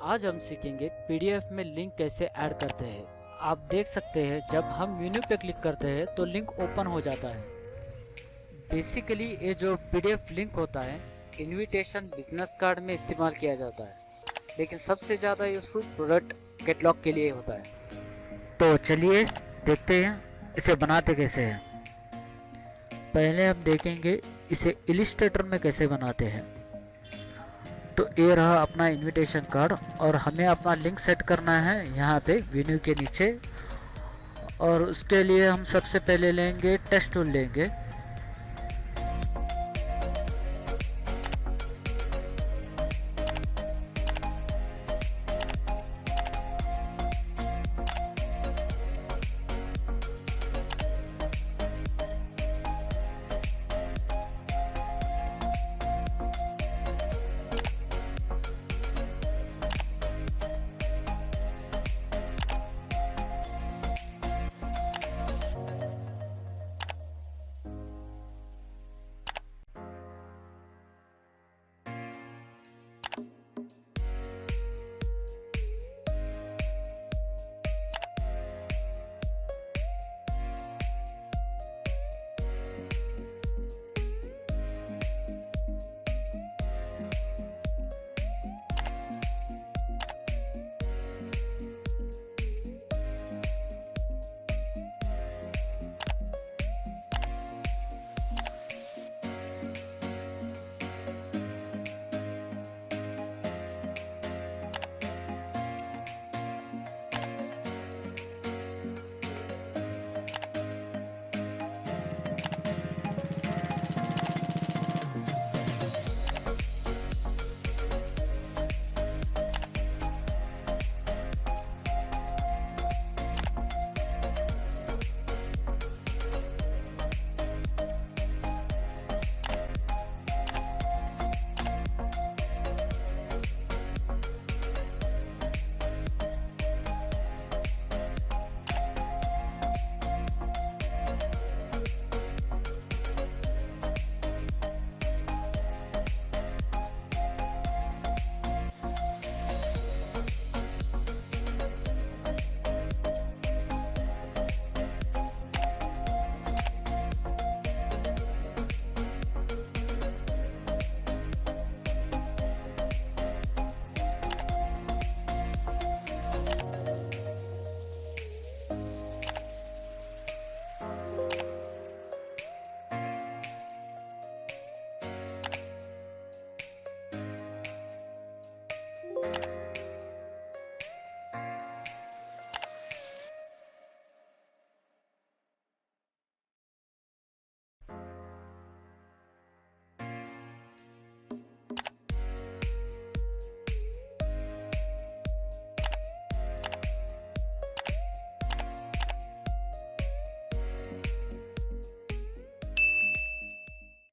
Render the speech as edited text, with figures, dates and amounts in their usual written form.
आज हम सीखेंगे पीडीएफ में लिंक कैसे ऐड करते हैं। आप देख सकते हैं जब हम मेन्यू पे क्लिक करते हैं तो लिंक ओपन हो जाता है। बेसिकली ये जो पीडीएफ लिंक होता है इनविटेशन बिजनेस कार्ड में इस्तेमाल किया जाता है, लेकिन सबसे ज़्यादा यूजफुल प्रोडक्ट कैटलॉग के लिए होता है। तो चलिए देखते हैं इसे बनाते कैसे हैं। पहले हम देखेंगे इसे इलिस्ट्रेटर में कैसे बनाते हैं। तो ये रहा अपना इनविटेशन कार्ड और हमें अपना लिंक सेट करना है यहाँ पे मेन्यू के नीचे। और उसके लिए हम सबसे पहले लेंगे टेक्स्ट टूल लेंगे